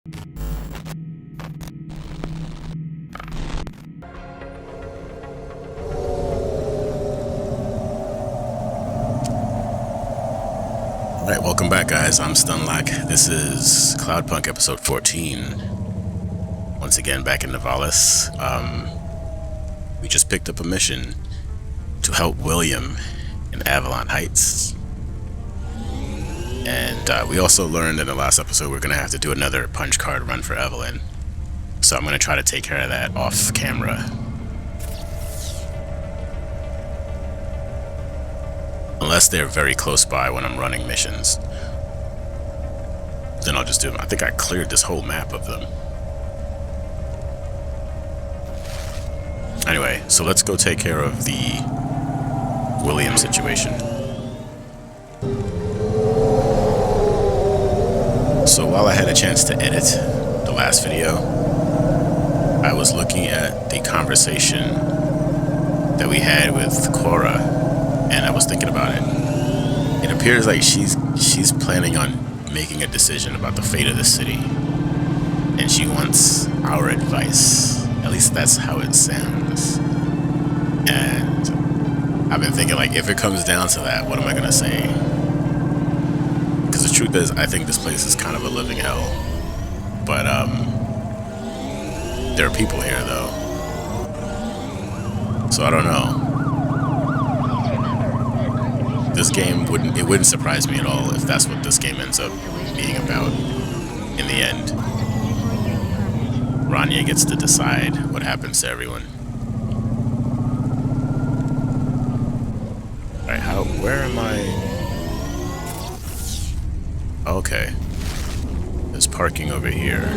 Alright, welcome back guys, I'm Stunlock. This is Cloudpunk episode 14. Once again back in Nivalis. We just picked up a mission to help William in Avalon Heights. And we also learned in the last episode we're going to have to do another punch card run for Evelyn. So I'm going to try to take care of that off camera. Unless they're very close by when I'm running missions. Then I'll just do them. I think I cleared this whole map of them. Anyway, so let's go take care of the William situation. So while I had a chance to edit the last video, I was looking at the conversation that we had with Cora, and I was thinking about it. It appears like she's planning on making a decision about the fate of the city, and she wants our advice. At least that's how it sounds. And I've been thinking, like, if it comes down to that, what am I gonna say? Because the truth is, I think this place is kind of a living hell. But there are people here though, so I don't know. This game wouldn't surprise me at all if that's what this game ends up being about in the end. Rania gets to decide what happens to everyone. Alright, where am I? Okay. There's parking over here.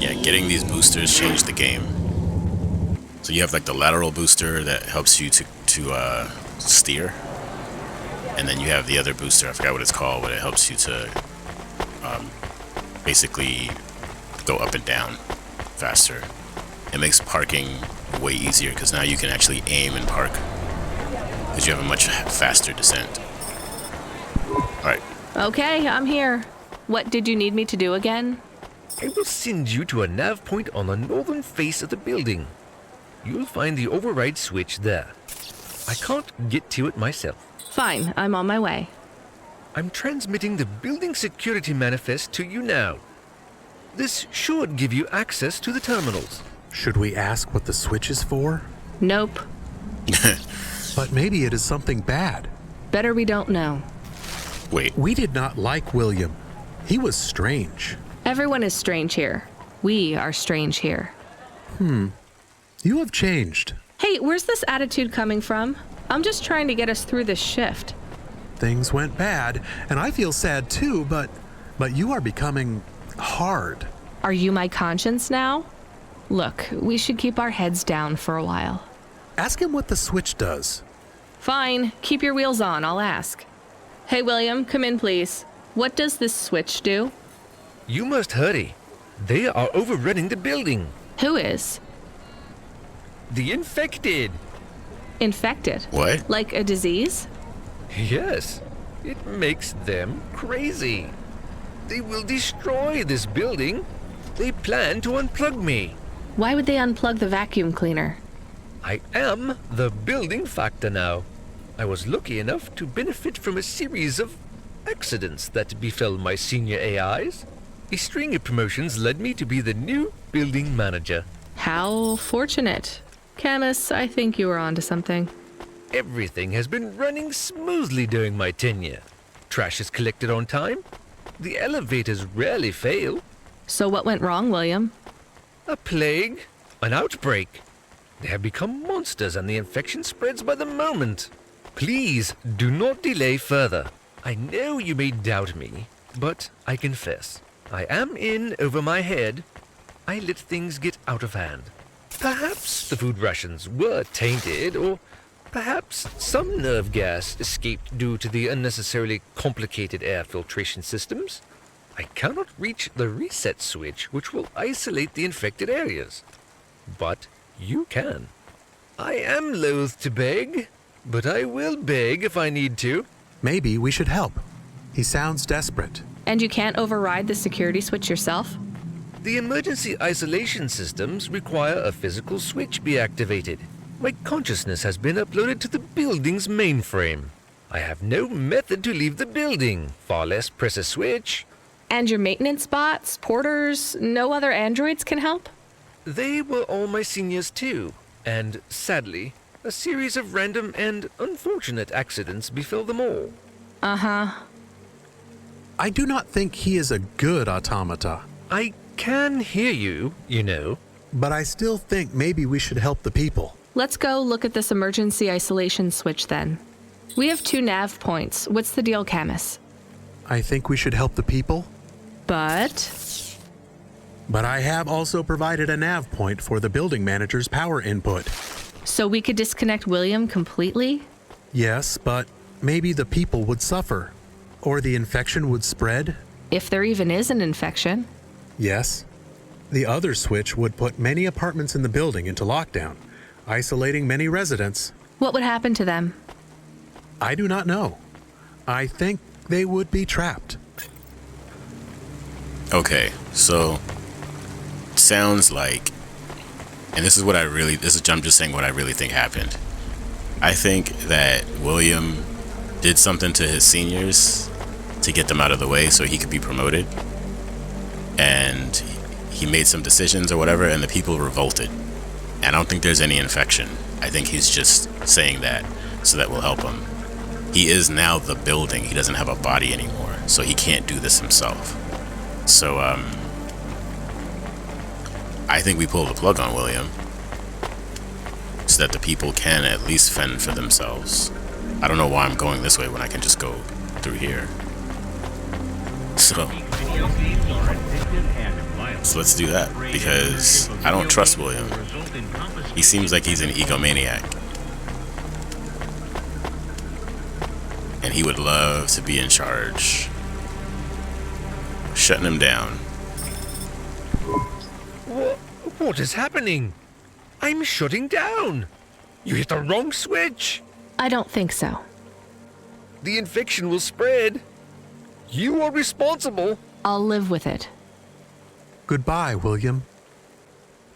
Yeah, getting these boosters changed the game. So you have like the lateral booster that helps you to steer, and then you have the other booster, I forgot what it's called, but it helps you to basically go up and down faster. It makes parking way easier because now you can actually aim and park because you have a much faster descent. Alright. Okay, I'm here. What did you need me to do again? I will send you to a nav point on the northern face of the building. You'll find the override switch there. I can't get to it myself. Fine, I'm on my way. I'm transmitting the building security manifest to you now. This should give you access to the terminals. Should we ask what the switch is for? Nope. But maybe it is something bad. Better we don't know. Wait. We did not like William. He was strange. Everyone is strange here. We are strange here. You have changed. Hey, where's this attitude coming from? I'm just trying to get us through this shift. Things went bad, and I feel sad too, but you are becoming hard. Are you my conscience now? Look, we should keep our heads down for a while. Ask him what the switch does. Fine, keep your wheels on, I'll ask. Hey, William, come in, please. What does this switch do? You must hurry. They are overrunning the building. Who is? The infected. Infected? What? Like a disease? Yes, it makes them crazy. They will destroy this building. They plan to unplug me. Why would they unplug the vacuum cleaner? I am the building factor now. I was lucky enough to benefit from a series of accidents that befell my senior AIs. A string of promotions led me to be the new building manager. How fortunate. Camus, I think you were onto something. Everything has been running smoothly during my tenure. Trash is collected on time. The elevators rarely fail. So what went wrong, William? A plague, an outbreak. They have become monsters and the infection spreads by the moment. Please do not delay further. I know you may doubt me, but I confess, I am in over my head. I let things get out of hand. Perhaps the food rations were tainted, or perhaps some nerve gas escaped due to the unnecessarily complicated air filtration systems. I cannot reach the reset switch, which will isolate the infected areas. But you can. I am loath to beg, but I will beg if I need to. Maybe we should help. He sounds desperate. And you can't override the security switch yourself? The emergency isolation systems require a physical switch be activated. My consciousness has been uploaded to the building's mainframe. I have no method to leave the building, far less press a switch. And your maintenance bots, porters, no other androids can help? They were all my seniors too, and sadly, a series of random and unfortunate accidents befell them all. Uh-huh. I do not think he is a good automata. I can hear you, you know. But I still think maybe we should help the people. Let's go look at this emergency isolation switch then. We have 2 nav points. What's the deal, Camus? I think we should help the people. But I have also provided a nav point for the building manager's power input. so we could disconnect William completely? Yes, but maybe the people would suffer. Or the infection would spread. If there even is an infection. Yes. The other switch would put many apartments in the building into lockdown, isolating many residents. What would happen to them? I do not know. I think they would be trapped. Okay, so sounds like, and this is what I'm just saying what I really think happened. I think that William did something to his seniors to get them out of the way so he could be promoted. And he made some decisions or whatever, and the people revolted. And I don't think there's any infection. I think he's just saying that so that will help him. He is now the building. He doesn't have a body anymore, so he can't do this himself. So, I think we pull the plug on William so that the people can at least fend for themselves. I don't know why I'm going this way when I can just go through here. So let's do that, because I don't trust William. He seems like he's an egomaniac. And he would love to be in charge. Shutting him down. What is happening? I'm shutting down. You hit the wrong switch. I don't think so. The infection will spread. You are responsible. I'll live with it. Goodbye, William.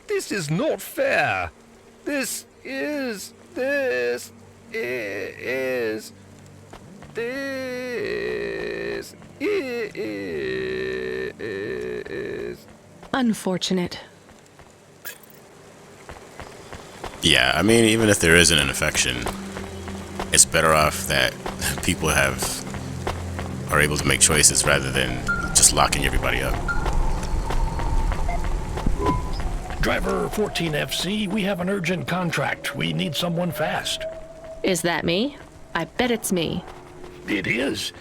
This is not fair. This is Unfortunate. Yeah, I mean, even if there is an infection, it's better off that people are able to make choices rather than just locking everybody up. Driver 14FC, we have an urgent contract. We need someone fast. Is that me? I bet it's me. It is.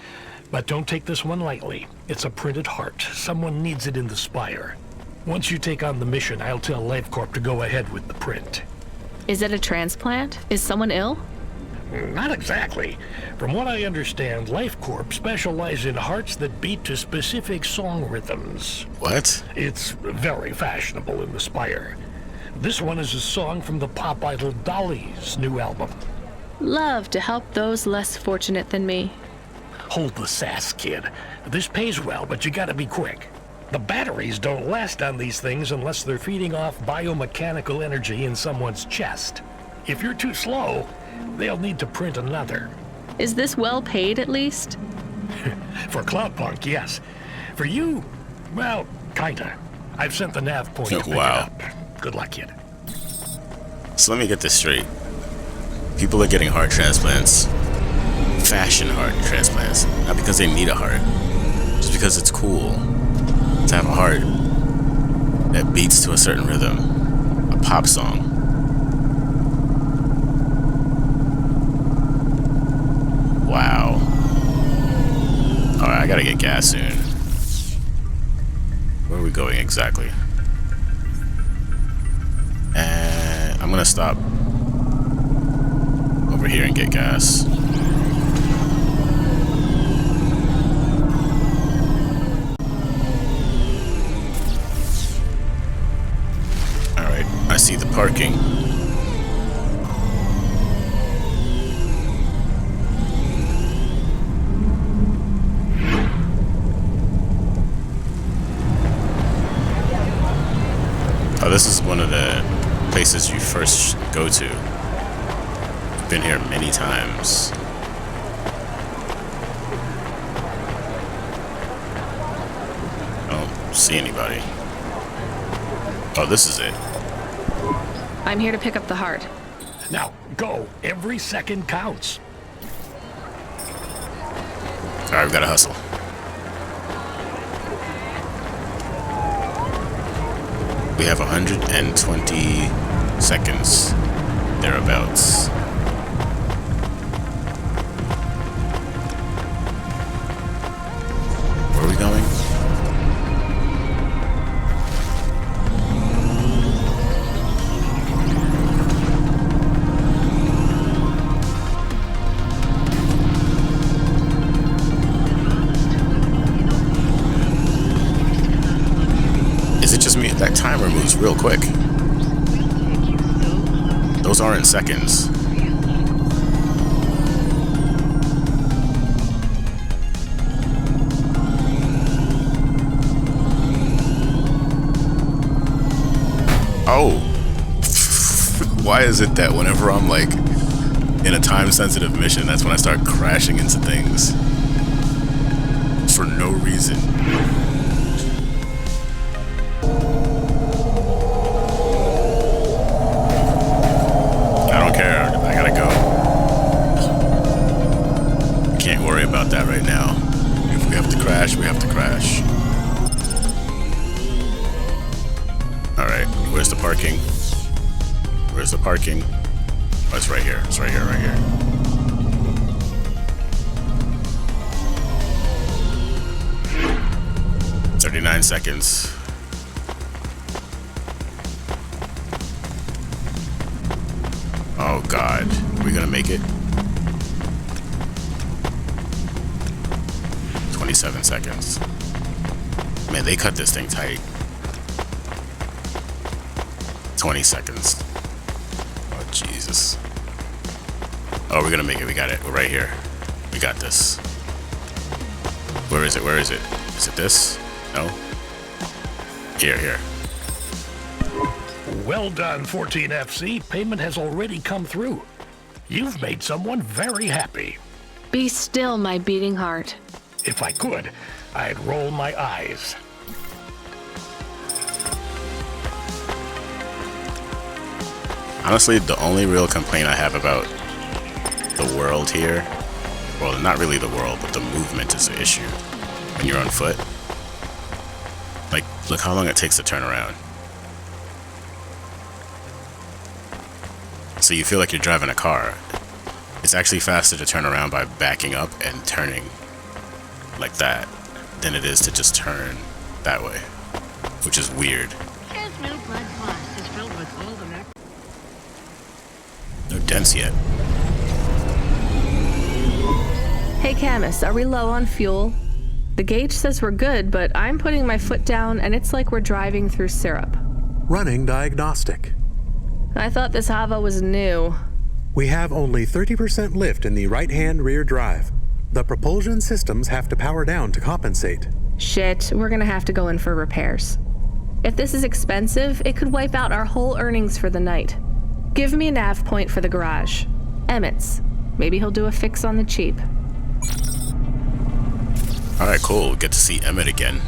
But don't take this one lightly. It's a printed heart. Someone needs it in the spire. Once you take on the mission, I'll tell LifeCorp to go ahead with the print. Is it a transplant? Is someone ill? Not exactly. From what I understand, LifeCorp specialize in hearts that beat to specific song rhythms. What? It's very fashionable in the Spire. This one is a song from the pop idol Dolly's new album. Love to help those less fortunate than me. Hold the sass, kid. This pays well, but you gotta be quick. The batteries don't last on these things unless they're feeding off biomechanical energy in someone's chest. If you're too slow, they'll need to print another. Is this well paid at least? For Cloudpunk, yes. For you, well, kinda. I've sent the nav point to pick Wow. it up. Good luck, kid. So let me get this straight. People are getting heart transplants, fashion heart transplants, not because they need a heart, just because it's cool to have a heart that beats to a certain rhythm, a pop song. Wow. Alright, I gotta get gas soon. Where are we going exactly? And I'm gonna stop over here and get gas. Alright, I see the parking. this is one of the places you first go to. I've been here many times. I don't see anybody. Oh, this is it. I'm here to pick up the heart. Now, go. Every second counts. Alright, we've got to hustle. We have 120 seconds, thereabouts. Where are we going? Is it just me? That timer moves real quick. Those aren't seconds. Oh. Why is it that whenever I'm like in a time-sensitive mission, that's when I start crashing into things? For no reason. I don't care. I gotta go. Can't worry about that right now. If we have to crash, we have to crash. Alright, where's the parking? Where's the parking? Oh, it's right here. It's right here, right here. "39 seconds. Oh God, are we gonna make it? 27 seconds. Man, they cut this thing tight. 20 seconds. Oh Jesus. Oh, we're gonna make it. We got it. We're right here. We got this. Where is it? Where is it? Is it this? No? Here. Well done, 14FC. Payment has already come through. You've made someone very happy. Be still, my beating heart. If I could, I'd roll my eyes. Honestly, the only real complaint I have about the world here, well, not really the world, but the movement is the issue. When you're on foot, like, look how long it takes to turn around. So you feel like you're driving a car. It's actually faster to turn around by backing up and turning like that than it is to just turn that way, which is weird. No dents yet. Hey Camus, are we low on fuel? The gauge says we're good, but I'm putting my foot down and it's like we're driving through syrup. Running diagnostic. I thought this Hava was new. We have only 30% lift in the right-hand rear drive. The propulsion systems have to power down to compensate. Shit, we're gonna have to go in for repairs. If this is expensive, it could wipe out our whole earnings for the night. Give me a nav point for the garage. Emit's. Maybe he'll do a fix on the cheap. Alright, cool. Get to see Emit again.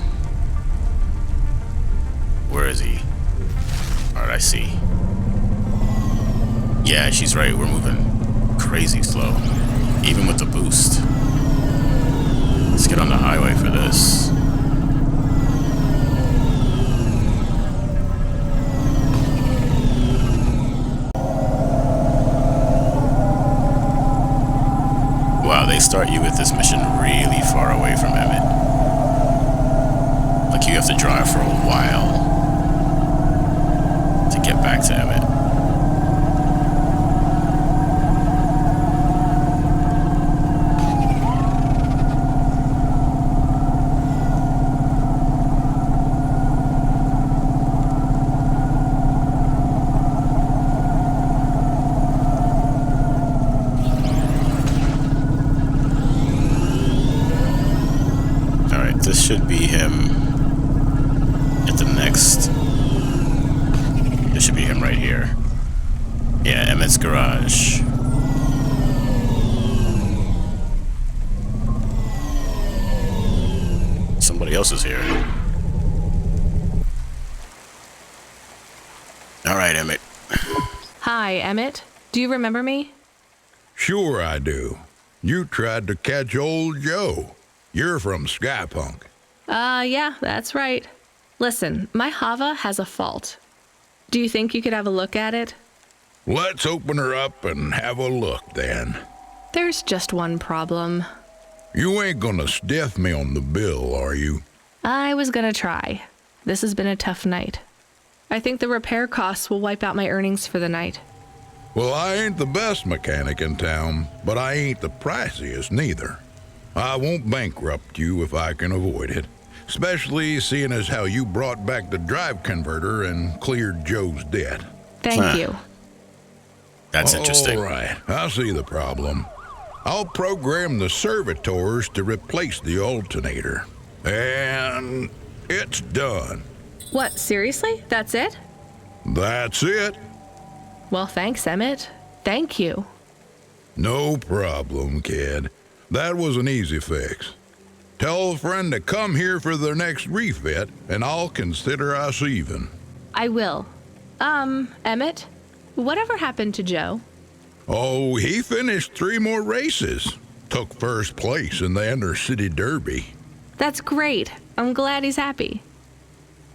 Where is he? Alright, I see. Yeah, she's right. We're moving crazy slow. Even with the boost. Let's get on the highway for this. Wow, they start you with this mission really far away from Emit. Like you have to drive for a while to get back to Emit. This should be him at the next This should be him right here. Yeah, Emit's garage. Somebody else is here. All right, Emit. Hi, Emit. Do you remember me? Sure I do. You tried to catch old Joe. You're from Skypunk. Yeah, that's right. Listen, my Hava has a fault. Do you think you could have a look at it? Let's open her up and have a look then. There's just one problem. You ain't gonna stiff me on the bill, are you? I was gonna try. This has been a tough night. I think the repair costs will wipe out my earnings for the night. Well, I ain't the best mechanic in town, but I ain't the priciest neither. I won't bankrupt you if I can avoid it, especially seeing as how you brought back the drive converter and cleared Joe's debt. Thank you. That's interesting. All right, I see the problem. I'll program the servitors to replace the alternator. And it's done. What, seriously? That's it? That's it. Well, thanks, Emit. Thank you. No problem, kid. That was an easy fix. Tell a friend to come here for their next refit, and I'll consider us even. I will. Emit, whatever happened to Joe? Oh, he finished 3 more races. Took first place in the Inter-City Derby. That's great. I'm glad he's happy.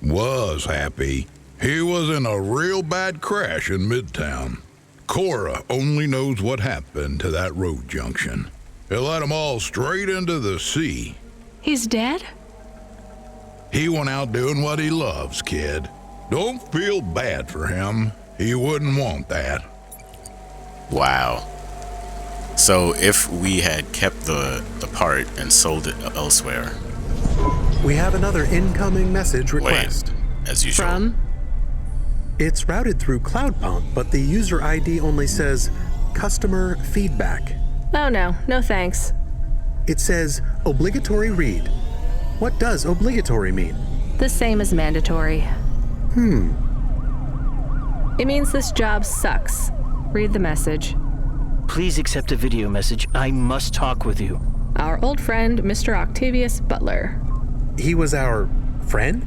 Was happy. He was in a real bad crash in Midtown. Cora only knows what happened to that road junction. It led them all straight into the sea. He's dead? He went out doing what he loves, kid. Don't feel bad for him. He wouldn't want that. Wow. So if we had kept the part and sold it elsewhere. We have another incoming message request. Wait, as usual. From? It's routed through Cloudpunk, but the user ID only says customer feedback. Oh no, no thanks. It says obligatory read. What does obligatory mean? The same as mandatory. It means this job sucks. Read the message. Please accept a video message. I must talk with you. Our old friend, Mr. Octavious Butler. He was our friend?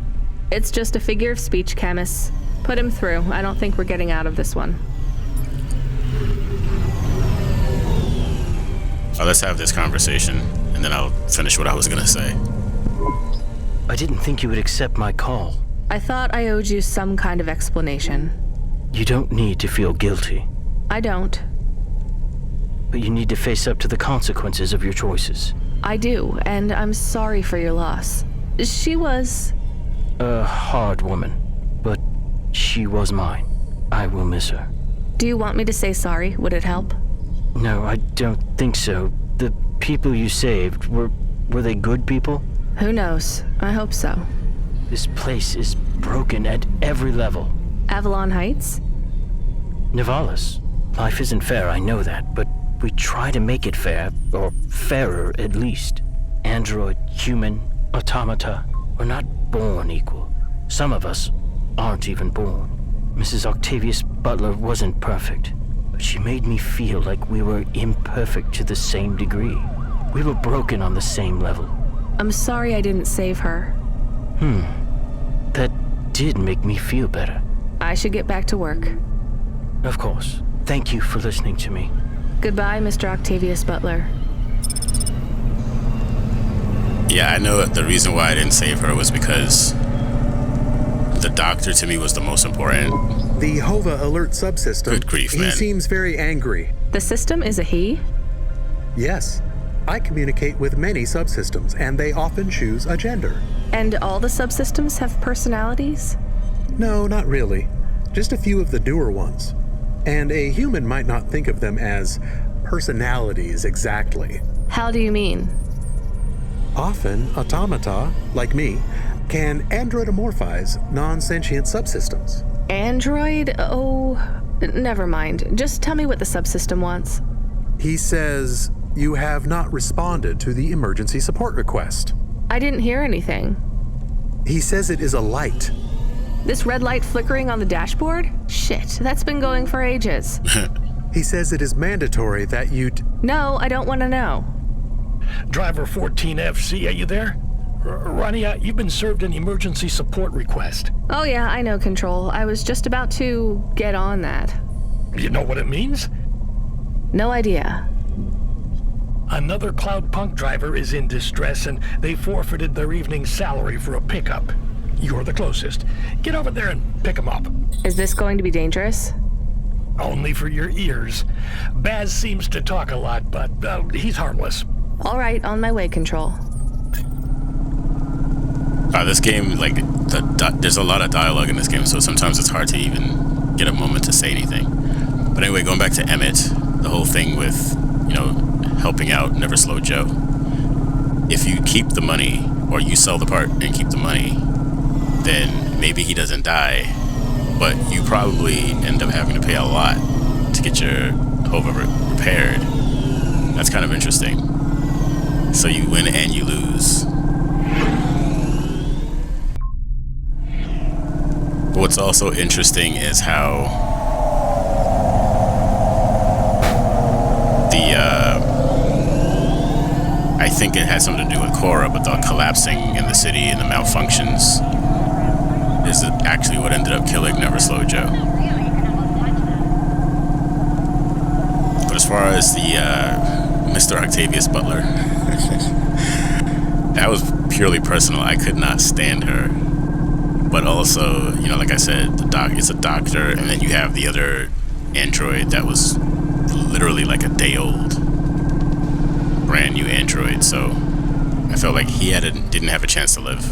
It's just a figure of speech, chemists. Put him through. I don't think we're getting out of this one. Oh, let's have this conversation, and then I'll finish what I was gonna say. I didn't think you would accept my call. I thought I owed you some kind of explanation. You don't need to feel guilty, I don't. but you need to face up to the consequences of your choices. I do, and I'm sorry for your loss. She was... A hard woman, but she was mine. I will miss her. Do you want me to say sorry? Would it help? No, I don't think so. The people you saved, were they good people? Who knows? I hope so. This place is broken at every level. Avalon Heights? Nivalis. Life isn't fair, I know that, but we try to make it fair, or fairer at least. Android, human, automata, we're not born equal. Some of us aren't even born. Mrs. Octavious Butler wasn't perfect, but she made me feel like we were imperfect to the same degree. We were broken on the same level. I'm sorry I didn't save her. That did make me feel better. I should get back to work. Of course. Thank you for listening to me. Goodbye, Mr. Octavious Butler. Yeah, I know the reason why I didn't save her was because the doctor to me was the most important. The HOVA alert subsystem. Good grief, He man. seems very angry. The system is a he? Yes. I communicate with many subsystems, and they often choose a gender. And all the subsystems have personalities? No, not really. Just a few of the newer ones. And a human might not think of them as personalities exactly. How do you mean? Often, automata, like me, can androidomorphize non-sentient subsystems. Android? Oh, never mind. Just tell me what the subsystem wants. He says, you have not responded to the emergency support request. I didn't hear anything. He says it is a light. This red light flickering on the dashboard? Shit, that's been going for ages. He says it is mandatory that you... No, I don't want to know. Driver 14FC, are you there? Rania, you've been served an emergency support request. Oh yeah, I know, Control. I was just about to get on that. You know what it means? No idea. Another Cloudpunk driver is in distress and they forfeited their evening salary for a pickup. You're the closest. Get over there and pick him up. Is this going to be dangerous? Only for your ears. Baz seems to talk a lot, but he's harmless. All right, on my way, Control. This game, like, there's a lot of dialogue in this game, so sometimes it's hard to even get a moment to say anything. But anyway, going back to Emit, the whole thing with, you know, helping out Never Slow Joe. If you keep the money, or you sell the part and keep the money, then maybe he doesn't die, but you probably end up having to pay a lot to get your Hova repaired. That's kind of interesting. So you win and you lose. What's also interesting is how I think it had something to do with Cora, but the collapsing in the city and the malfunctions is actually what ended up killing Never Slow Joe. But as far as the Mr. Octavious Butler, that was purely personal. I could not stand her. But also, you know, like I said, it's a doctor, and then you have the other android that was literally like a day old, brand new android. So I felt like he didn't have a chance to live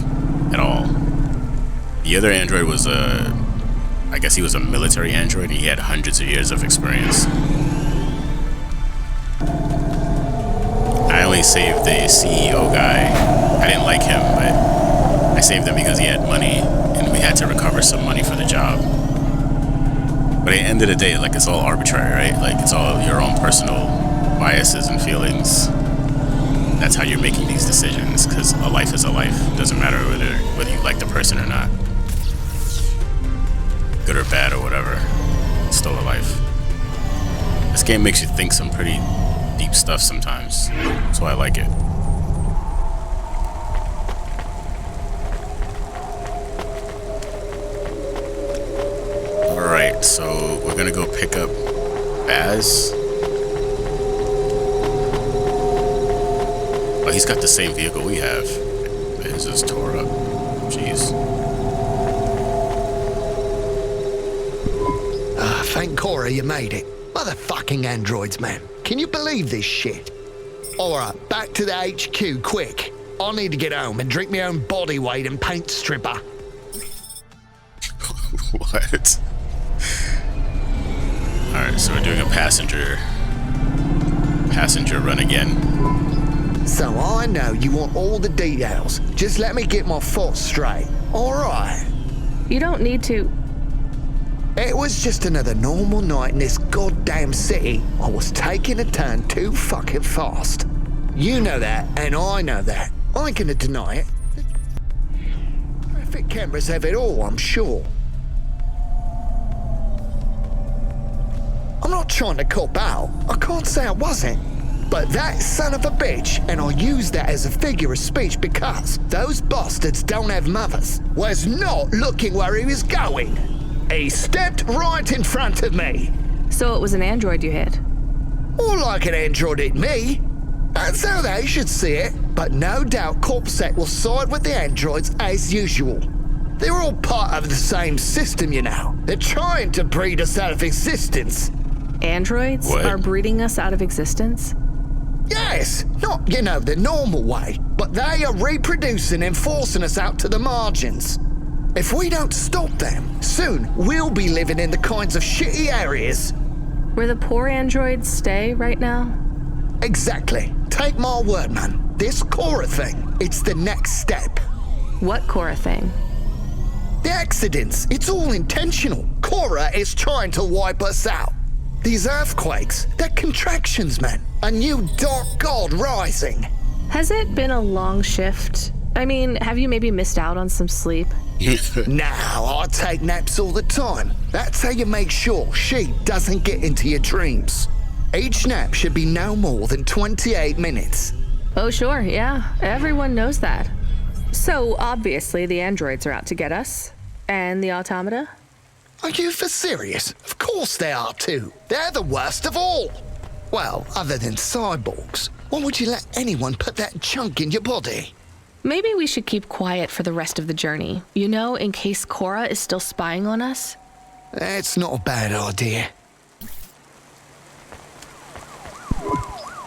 at all. The other android was I guess he was a military android, and he had hundreds of years of experience. I only saved the CEO guy. I didn't like him, but I saved him because he had money, and we had to recover some money for the job. But at the end of the day, like, it's all arbitrary, right? Like, it's all your own personal biases and feelings. That's how you're making these decisions, because a life is a life. It doesn't matter whether you like the person or not. Good or bad or whatever. It's still a life. This game makes you think some pretty deep stuff sometimes. That's why I like it. Alright, so we're gonna go pick up Baz. Oh, he's got the same vehicle we have. His is tore up. Jeez. Thank Cora you made it. Motherfucking androids, man. Can you believe this shit? Alright, back to the HQ, quick. I need to get home and drink my own body weight and paint stripper. What? Alright, so we're doing a passenger run again. So I know you want all the details. Just let me get my thoughts straight. Alright. You don't need to. It was just another normal night in this goddamn city. I was taking a turn too fucking fast. You know that, and I know that. I ain't gonna deny it. Traffic cameras have it all, I'm sure. I'm not trying to cop out. I can't say I wasn't. But that son of a bitch, and I use that as a figure of speech because those bastards don't have mothers, was not looking where he was going. He stepped right in front of me. So it was an android you hit? Or like an android hit me. That's how they should see it. But no doubt Corpsec will side with the androids as usual. They're all part of the same system, you know. They're trying to breed us out of existence. Androids are breeding us out of existence? Yes, not, you know, the normal way, but they are reproducing and forcing us out to the margins. If we don't stop them, soon we'll be living in the kinds of shitty areas. Where the poor androids stay right now? Exactly. Take my word, man. This Cora thing, it's the next step. What Cora thing? The accidents, it's all intentional. Cora is trying to wipe us out. These earthquakes, they're contractions, man. A new dark god rising. Has it been a long shift I mean, have you maybe missed out on some sleep? Now, I take naps all the time. That's how you make sure she doesn't get into your dreams. Each nap should be no more than 28 minutes. Oh, sure, yeah. Everyone knows that. So, obviously, the androids are out to get us. And the automata? Are you for serious? Of course they are too. They're the worst of all. Well, other than cyborgs. Why would you let anyone put that junk in your body? Maybe we should keep quiet for the rest of the journey. You know, in case Cora is still spying on us? That's not a bad idea.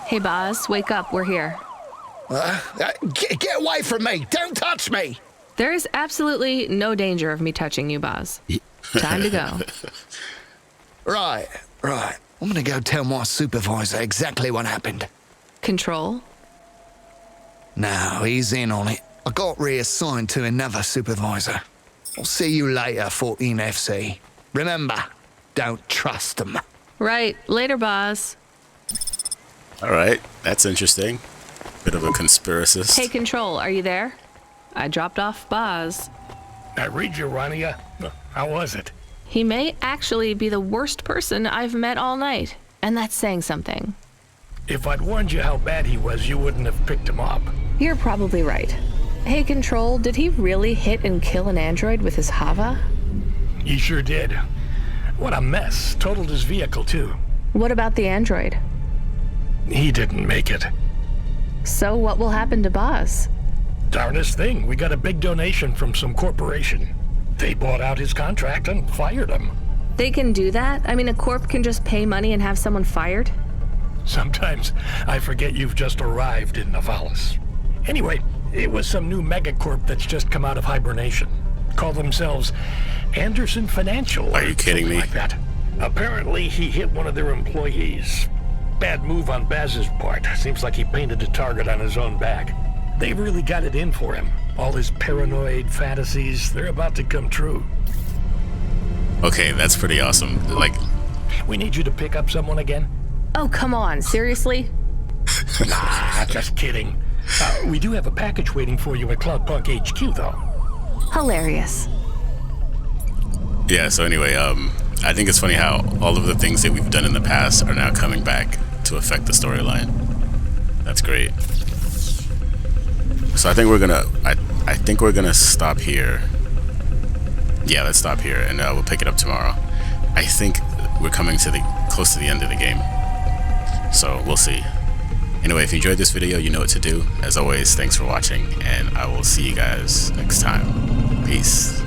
Hey, Boz, wake up. We're here. Get away from me! Don't touch me! There is absolutely no danger of me touching you, Boz. Time to go. Right. I'm gonna go tell my supervisor exactly what happened. Control? No, he's in on it. I got reassigned to another supervisor. I'll see you later, 14FC. Remember, don't trust them. Right. Later, Boz. All right, that's interesting. Bit of a conspiracist. Hey, Control, are you there? I dropped off Boz. I read you, Rania. How was it? He may actually be the worst person I've met all night, and that's saying something. If I'd warned you how bad he was, you wouldn't have picked him up. You're probably right. Hey, Control, did he really hit and kill an android with his Hava? He sure did. What a mess. Totaled his vehicle, too. What about the android? He didn't make it. So what will happen to Boz? Darnest thing. We got a big donation from some corporation. They bought out his contract and fired him. They can do that? I mean, a corp can just pay money and have someone fired? Sometimes I forget you've just arrived in Nivalis. Anyway, it was some new megacorp that's just come out of hibernation. Call themselves Anderson Financial. Are you kidding me? Like that. Apparently, he hit one of their employees. Bad move on Baz's part. Seems like he painted a target on his own back. They've really got it in for him. All his paranoid fantasies, they're about to come true. Okay, that's pretty awesome. Like, We need you to pick up someone again? Oh, come on, seriously? Nah, just kidding. We do have a package waiting for you at Cloudpunk HQ, though. Hilarious. yeah, so anyway, I think it's funny how all of the things that we've done in the past are now coming back to affect the storyline. That's great. So I think we're gonna, I think we're gonna stop here. Yeah, let's stop here, and we'll pick it up tomorrow. I think we're coming to close to the end of the game, so we'll see. Anyway, if you enjoyed this video, you know what to do. As always, thanks for watching, and I will see you guys next time. Peace.